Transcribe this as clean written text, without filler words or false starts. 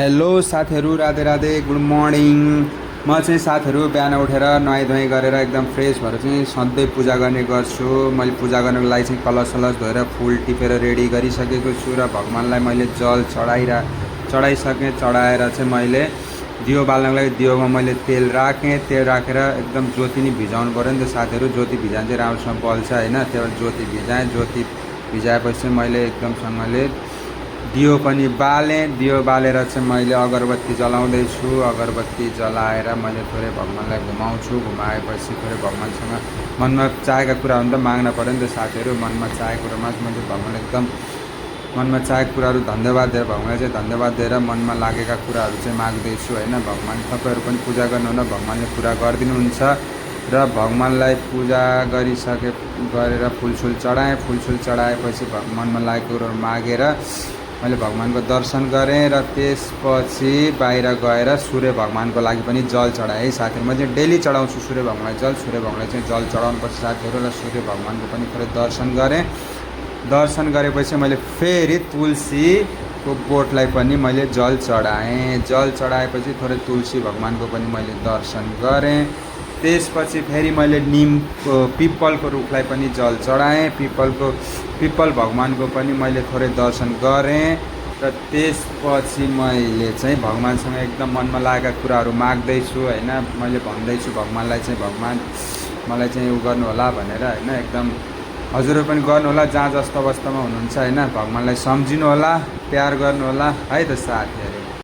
Hello साथीहरू, Radhe Radhe, good morning. म चाहिँ साथीहरू बिहान उठेर नुहाइधुवाइ गरेर एकदम फ्रेस भएर चाहिँ सधैँ पूजा गर्ने गर्छु। मैले पूजा गर्नको लागि चाहिँ कलश धोएर फुल टिपेर रेडी गरिसकेको छु र भगवान्लाई मैले जल चढाइसकेँ। चढाएर चाहिँ मैले दियो बाल्नको लागि दियोमा मैले तेल राखेँ। तेल राखेर एकदम ज्योति नि भिजाउनु पऱ्यो नि त साथीहरू। ज्योति भिजायो चाहिँ राम्रोसँग बल्छ होइन। त्यहाँबाट ज्योति भिजाएँ। ज्योति भिजाएपछि मैले एकदमसँगले दियो पनि बालेँ। दियो बालेर चाहिँ मैले अगरबत्ती जलाउँदैछु। अगरबत्ती जलाएर मैले थोरै भगवान्लाई घुमाउँछु। घुमाएपछि थोरै भगवान्सँग मनमा चाहेका कुराहरू त माग्न पऱ्यो नि त साथीहरू। मनमा चाहेको कुरामा मैले भगवान्लाई एकदम मनमा चाहेको कुराहरू धन्यवाद दिएर भगवान्लाई चाहिँ धन्यवाद दिएर मनमा लागेका कुराहरू चाहिँ माग्दैछु होइन। भगवान् तपाईँहरू पनि पूजा गर्नुहुन्न, भगवान्ले पुरा गरिदिनुहुन्छ। र भगवान्लाई पूजा गरेर फुलसुल चढाएँ। फुलसुल चढाएपछि मनमा लागेको कुराहरू मागेर मैले भगवान्को दर्शन गरेँ। र त्यसपछि बाहिर गएर सूर्य भगवान्को लागि पनि जल चढाएँ है साथीहरू। म चाहिँ डेली चढाउँछु सूर्य भगवान्लाई जल। सूर्य भगवान्लाई चाहिँ जल चढाउनुपर्छ साथीहरू। र सूर्य भगवान्को पनि थोरै दर्शन गरेँ। दर्शन गरेपछि मैले फेरि तुलसीको बोटलाई पनि मैले जल चढाएँ। जल चढाएपछि थोरै तुलसी भगवान्को पनि मैले दर्शन गरेँ। त्यसपछि फेरि मैले पिपलको रुखलाई पनि जल चढाएँ। पिपल भगवान्को पनि मैले थोरै दर्शन गरेँ। र त्यसपछि मैले चाहिँ भगवान्सँग एकदम मनमा लागेका कुराहरू माग्दैछु होइन। मैले भन्दैछु भगवान्लाई चाहिँ भगवान् मलाई चाहिँ उ गर्नुहोला भनेर होइन। एकदम हजुरहरू पनि गर्नुहोला, जहाँ जस्तो अवस्थामा हुनुहुन्छ होइन। भगवान्लाई सम्झिनु होला, प्यार गर्नुहोला है त साथीहरू।